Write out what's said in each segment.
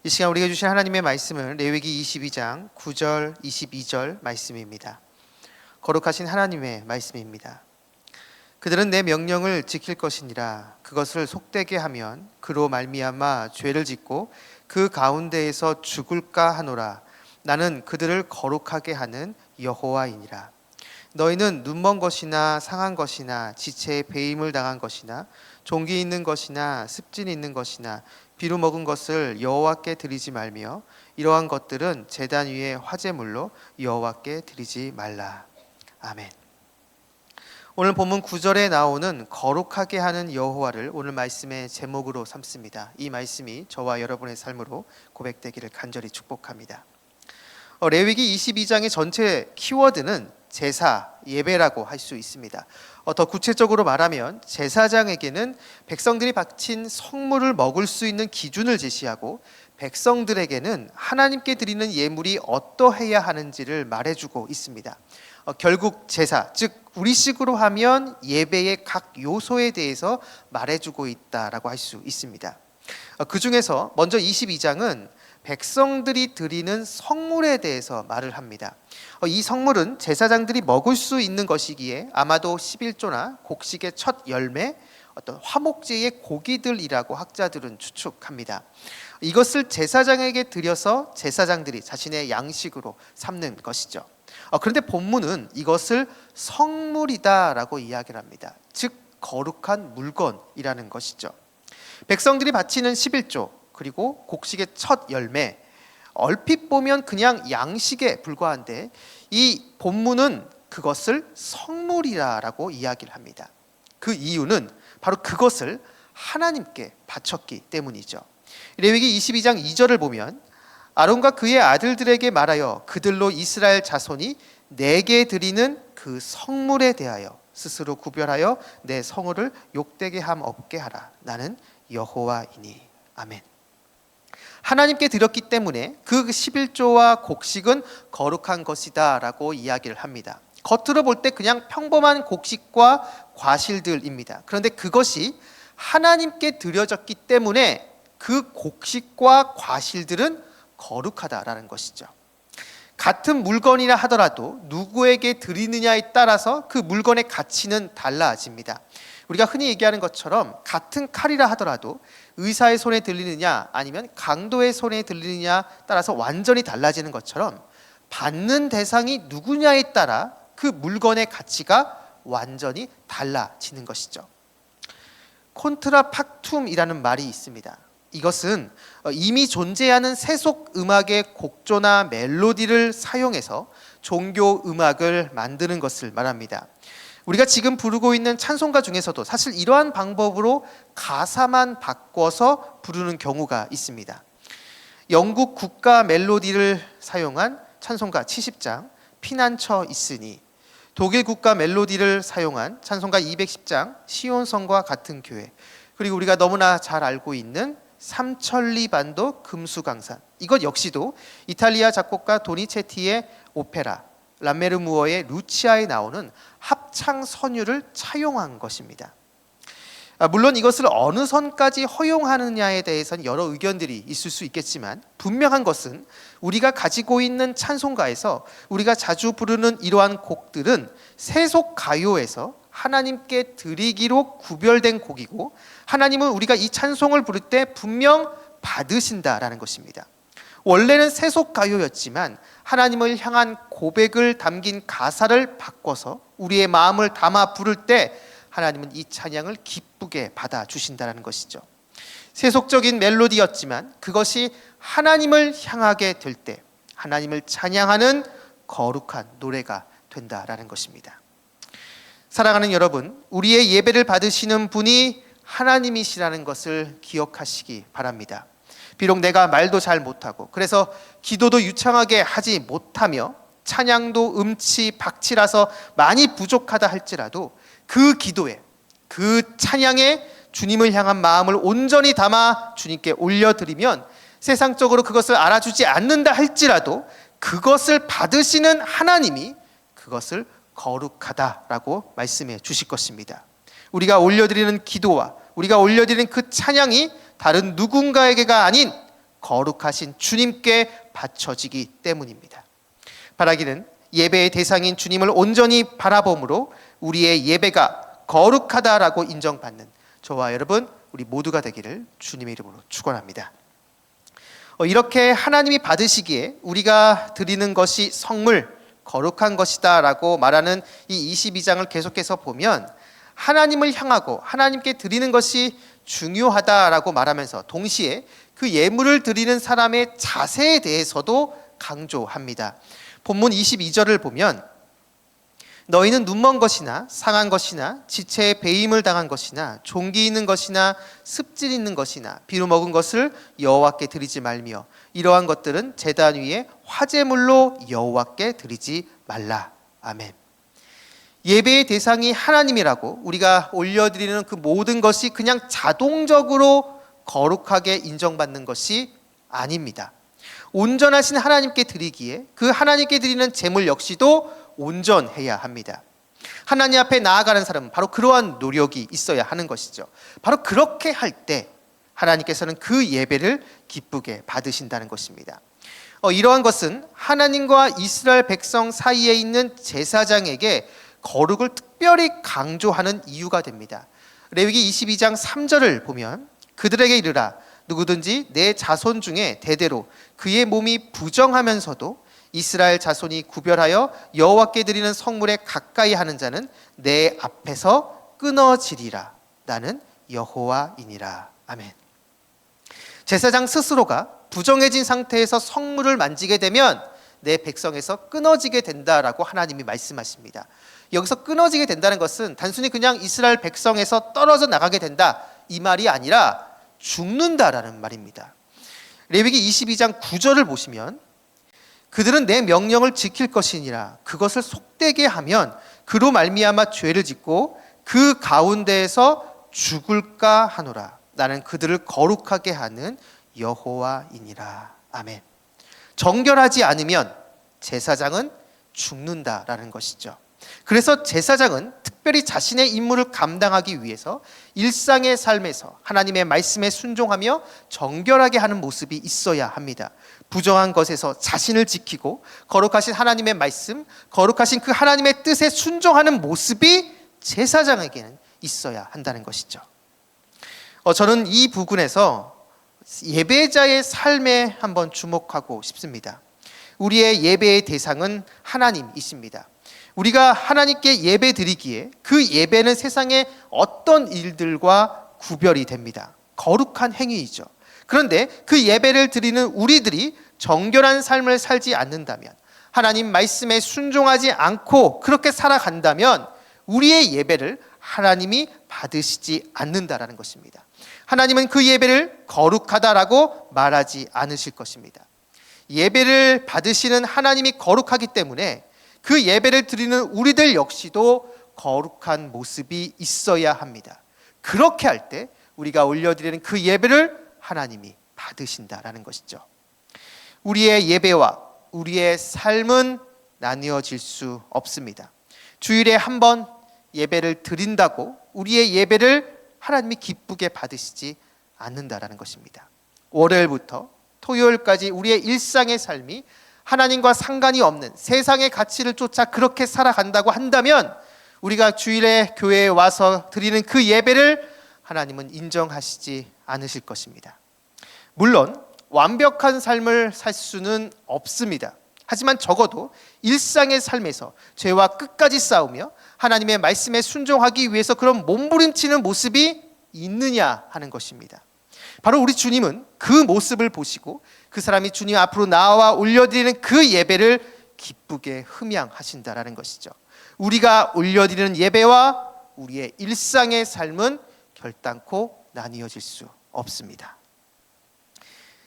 이 시간 우리가 주신 하나님의 말씀은 레위기 22장 9절 22절 말씀입니다. 거룩하신 하나님의 말씀입니다. 그들은 내 명령을 지킬 것이니라. 그것을 속되게 하면 그로 말미암아 죄를 짓고 그 가운데에서 죽을까 하노라. 나는 그들을 거룩하게 하는 여호와이니라. 너희는 눈먼 것이나 상한 것이나 지체에 배임을 당한 것이나 종기 있는 것이나 습진 있는 것이나 비루 먹은 것을 여호와께 드리지 말며 이러한 것들은 제단 위에 화제물로 여호와께 드리지 말라. 아멘. 오늘 본문 9절에 나오는 거룩하게 하는 여호와를 오늘 말씀의 제목으로 삼습니다. 이 말씀이 저와 여러분의 삶으로 고백되기를 간절히 축복합니다. 레위기 22장의 전체 키워드는 제사, 예배라고 할 수 있습니다. 더 구체적으로 말하면 제사장에게는 백성들이 바친 성물을 먹을 수 있는 기준을 제시하고 백성들에게는 하나님께 드리는 예물이 어떠해야 하는지를 말해주고 있습니다. 결국 제사, 즉 우리식으로 하면 예배의 각 요소에 대해서 말해주고 있다라고 할 수 있습니다. 그 중에서 먼저 22장은 백성들이 드리는 성물에 대해서 말을 합니다. 이 성물은 제사장들이 먹을 수 있는 것이기에 아마도 11조나 곡식의 첫 열매, 어떤 화목제의 고기들이라고 학자들은 추측합니다. 이것을 제사장에게 드려서 제사장들이 자신의 양식으로 삼는 것이죠. 그런데 본문은 이것을 성물이다라고 이야기를 합니다. 즉 거룩한 물건이라는 것이죠. 백성들이 바치는 11조 그리고 곡식의 첫 열매, 얼핏 보면 그냥 양식에 불과한데 이 본문은 그것을 성물이라고 이야기를 합니다. 그 이유는 바로 그것을 하나님께 바쳤기 때문이죠. 레위기 22장 2절을 보면 아론과 그의 아들들에게 말하여 그들로 이스라엘 자손이 내게 드리는 그 성물에 대하여 스스로 구별하여 내 성호를 욕되게 함 없게 하라. 나는 여호와이니. 아멘. 하나님께 드렸기 때문에 그 11조와 곡식은 거룩한 것이다 라고 이야기를 합니다. 겉으로 볼 때 그냥 평범한 곡식과 과실들입니다. 그런데 그것이 하나님께 드려졌기 때문에 그 곡식과 과실들은 거룩하다라는 것이죠. 같은 물건이라 하더라도 누구에게 드리느냐에 따라서 그 물건의 가치는 달라집니다. 우리가 흔히 얘기하는 것처럼 같은 칼이라 하더라도 의사의 손에 들리느냐 아니면 강도의 손에 들리느냐 따라서 완전히 달라지는 것처럼 받는 대상이 누구냐에 따라 그 물건의 가치가 완전히 달라지는 것이죠. 콘트라팍툼이라는 말이 있습니다. 이것은 이미 존재하는 세속 음악의 곡조나 멜로디를 사용해서 종교 음악을 만드는 것을 말합니다. 우리가 지금 부르고 있는 찬송가 중에서도 사실 이러한 방법으로 가사만 바꿔서 부르는 경우가 있습니다. 영국 국가 멜로디를 사용한 찬송가 70장 피난처 있으니, 독일 국가 멜로디를 사용한 찬송가 210장 시온성과 같은 교회, 그리고 우리가 너무나 잘 알고 있는 삼천리 반도 금수강산, 이것 역시도 이탈리아 작곡가 도니체티의 오페라 람메르무어의 루치아에 나오는 합창 선율을 차용한 것입니다. 물론 이것을 어느 선까지 허용하느냐에 대해서는 여러 의견들이 있을 수 있겠지만 분명한 것은 우리가 가지고 있는 찬송가에서 우리가 자주 부르는 이러한 곡들은 세속 가요에서 하나님께 드리기로 구별된 곡이고 하나님은 우리가 이 찬송을 부를 때 분명 받으신다라는 것입니다. 원래는 세속 가요였지만 하나님을 향한 고백을 담긴 가사를 바꿔서 우리의 마음을 담아 부를 때 하나님은 이 찬양을 기쁘게 받아주신다는 것이죠. 세속적인 멜로디였지만 그것이 하나님을 향하게 될 때 하나님을 찬양하는 거룩한 노래가 된다라는 것입니다. 사랑하는 여러분, 우리의 예배를 받으시는 분이 하나님이시라는 것을 기억하시기 바랍니다. 비록 내가 말도 잘 못하고 그래서 기도도 유창하게 하지 못하며 찬양도 음치 박치라서 많이 부족하다 할지라도 그 기도에 그 찬양에 주님을 향한 마음을 온전히 담아 주님께 올려드리면 세상적으로 그것을 알아주지 않는다 할지라도 그것을 받으시는 하나님이 그것을 거룩하다라고 말씀해 주실 것입니다. 우리가 올려드리는 기도와 우리가 올려드리는 그 찬양이 다른 누군가에게가 아닌 거룩하신 주님께 바쳐지기 때문입니다. 바라기는 예배의 대상인 주님을 온전히 바라봄으로 우리의 예배가 거룩하다라고 인정받는 저와 여러분 우리 모두가 되기를 주님의 이름으로 축원합니다. 이렇게 하나님이 받으시기에 우리가 드리는 것이 성물, 거룩한 것이다 라고 말하는 이 22장을 계속해서 보면 하나님을 향하고 하나님께 드리는 것이 중요하다라고 말하면서 동시에 그 예물을 드리는 사람의 자세에 대해서도 강조합니다. 본문 22절을 보면 너희는 눈먼 것이나 상한 것이나 지체에 배임을 당한 것이나 종기 있는 것이나 습질 있는 것이나 비루 먹은 것을 여호와께 드리지 말며 이러한 것들은 제단 위에 화제물로 여호와께 드리지 말라. 아멘. 예배의 대상이 하나님이라고 우리가 올려드리는 그 모든 것이 그냥 자동적으로 거룩하게 인정받는 것이 아닙니다. 온전하신 하나님께 드리기에 그 하나님께 드리는 제물 역시도 온전해야 합니다. 하나님 앞에 나아가는 사람은 바로 그러한 노력이 있어야 하는 것이죠. 바로 그렇게 할 때 하나님께서는 그 예배를 기쁘게 받으신다는 것입니다. 이러한 것은 하나님과 이스라엘 백성 사이에 있는 제사장에게 거룩을 특별히 강조하는 이유가 됩니다. 레위기 22장 3절을 보면 그들에게 이르라 누구든지 내 자손 중에 대대로 그의 몸이 부정하면서도 이스라엘 자손이 구별하여 여호와께 드리는 성물에 가까이 하는 자는 내 앞에서 끊어지리라. 나는 여호와이니라. 아멘. 제사장 스스로가 부정해진 상태에서 성물을 만지게 되면 내 백성에서 끊어지게 된다라고 하나님이 말씀하십니다. 여기서 끊어지게 된다는 것은 단순히 그냥 이스라엘 백성에서 떨어져 나가게 된다 이 말이 아니라 죽는다라는 말입니다. 레위기 22장 9절을 보시면 그들은 내 명령을 지킬 것이니라. 그것을 속되게 하면 그로 말미암아 죄를 짓고 그 가운데에서 죽을까 하노라. 나는 그들을 거룩하게 하는 여호와이니라. 아멘. 정결하지 않으면 제사장은 죽는다라는 것이죠. 그래서 제사장은 특별히 자신의 임무를 감당하기 위해서 일상의 삶에서 하나님의 말씀에 순종하며 정결하게 하는 모습이 있어야 합니다. 부정한 것에서 자신을 지키고 거룩하신 하나님의 말씀, 거룩하신 그 하나님의 뜻에 순종하는 모습이 제사장에게는 있어야 한다는 것이죠. 저는 이 부분에서 예배자의 삶에 한번 주목하고 싶습니다. 우리의 예배의 대상은 하나님이십니다. 우리가 하나님께 예배 드리기에 그 예배는 세상의 어떤 일들과 구별이 됩니다. 거룩한 행위이죠. 그런데 그 예배를 드리는 우리들이 정결한 삶을 살지 않는다면, 하나님 말씀에 순종하지 않고 그렇게 살아간다면 우리의 예배를 하나님이 받으시지 않는다라는 것입니다. 하나님은 그 예배를 거룩하다라고 말하지 않으실 것입니다. 예배를 받으시는 하나님이 거룩하기 때문에 그 예배를 드리는 우리들 역시도 거룩한 모습이 있어야 합니다. 그렇게 할 때 우리가 올려드리는 그 예배를 하나님이 받으신다라는 것이죠. 우리의 예배와 우리의 삶은 나뉘어질 수 없습니다. 주일에 한 번 예배를 드린다고 우리의 예배를 하나님이 기쁘게 받으시지 않는다라는 것입니다. 월요일부터 토요일까지 우리의 일상의 삶이 하나님과 상관이 없는 세상의 가치를 쫓아 그렇게 살아간다고 한다면 우리가 주일에 교회에 와서 드리는 그 예배를 하나님은 인정하시지 않으실 것입니다. 물론 완벽한 삶을 살 수는 없습니다. 하지만 적어도 일상의 삶에서 죄와 끝까지 싸우며 하나님의 말씀에 순종하기 위해서 그런 몸부림치는 모습이 있느냐 하는 것입니다. 바로 우리 주님은 그 모습을 보시고 그 사람이 주님 앞으로 나와 올려드리는 그 예배를 기쁘게 흠양하신다라는 것이죠. 우리가 올려드리는 예배와 우리의 일상의 삶은 결단코 나뉘어질 수 없습니다.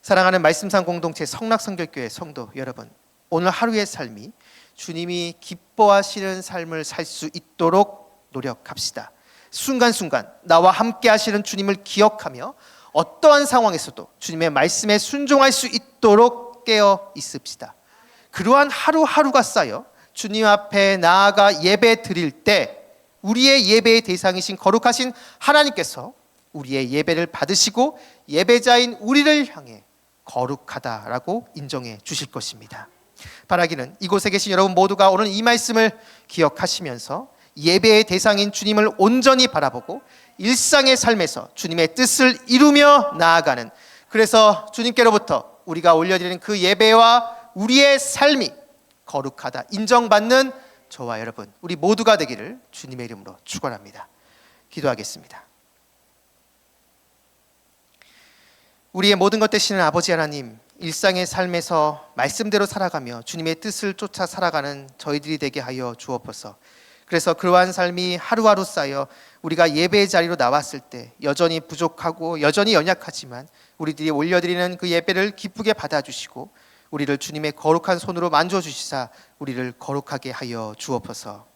사랑하는 말씀상 공동체 성락성결교회 성도 여러분, 오늘 하루의 삶이 주님이 기뻐하시는 삶을 살 수 있도록 노력합시다. 순간순간 나와 함께 하시는 주님을 기억하며 어떠한 상황에서도 주님의 말씀에 순종할 수 있도록 깨어 있읍시다. 그러한 하루하루가 쌓여 주님 앞에 나아가 예배 드릴 때 우리의 예배의 대상이신 거룩하신 하나님께서 우리의 예배를 받으시고 예배자인 우리를 향해 거룩하다라고 인정해 주실 것입니다. 바라기는 이곳에 계신 여러분 모두가 오늘 이 말씀을 기억하시면서 예배의 대상인 주님을 온전히 바라보고 일상의 삶에서 주님의 뜻을 이루며 나아가는, 그래서 주님께로부터 우리가 올려드리는 그 예배와 우리의 삶이 거룩하다 인정받는 저와 여러분 우리 모두가 되기를 주님의 이름으로 축원합니다. 기도하겠습니다. 우리의 모든 것 되시는 아버지 하나님, 일상의 삶에서 말씀대로 살아가며 주님의 뜻을 쫓아 살아가는 저희들이 되게 하여 주옵소서. 그래서 그러한 삶이 하루하루 쌓여 우리가 예배의 자리로 나왔을 때 여전히 부족하고 여전히 연약하지만 우리들이 올려드리는 그 예배를 기쁘게 받아주시고 우리를 주님의 거룩한 손으로 만져주시사 우리를 거룩하게 하여 주옵소서.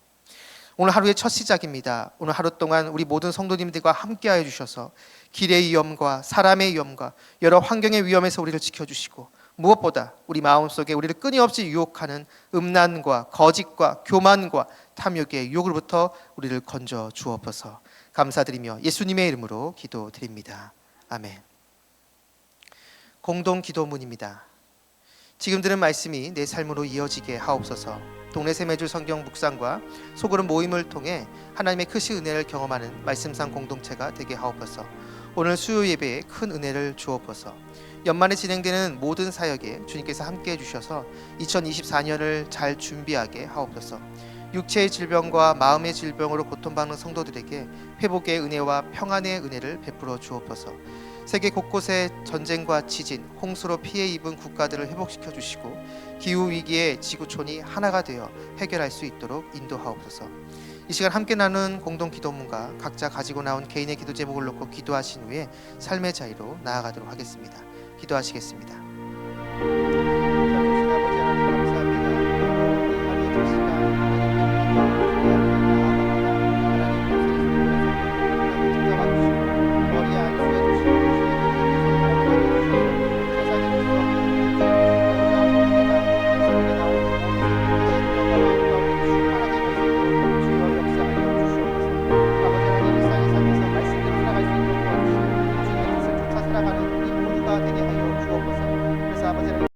오늘 하루의 첫 시작입니다. 오늘 하루 동안 우리 모든 성도님들과 함께하여 주셔서 길의 위험과 사람의 위험과 여러 환경의 위험에서 우리를 지켜주시고 무엇보다 우리 마음속에 우리를 끊임없이 유혹하는 음란과 거짓과 교만과 탐욕의 유혹으로부터 우리를 건져 주옵소서. 감사드리며 예수님의 이름으로 기도드립니다. 아멘. 공동 기도문입니다. 지금 들은 말씀이 내 삶으로 이어지게 하옵소서. 동네 샘매줄 성경 묵상과 소그룹 모임을 통해 하나님의 크신 은혜를 경험하는 말씀상 공동체가 되게 하옵소서. 오늘 수요 예배에 큰 은혜를 주옵소서. 연말에 진행되는 모든 사역에 주님께서 함께해 주셔서 2024년을 잘 준비하게 하옵소서. 육체의 질병과 마음의 질병으로 고통받는 성도들에게 회복의 은혜와 평안의 은혜를 베풀어 주옵소서. 세계 곳곳에 전쟁과 지진, 홍수로 피해 입은 국가들을 회복시켜 주시고 기후위기에 지구촌이 하나가 되어 해결할 수 있도록 인도하옵소서. 이 시간 함께 나눈 공동 기도문과 각자 가지고 나온 개인의 기도 제목을 놓고 기도하신 후에 삶의 자리로 나아가도록 하겠습니다. 기도하시겠습니다.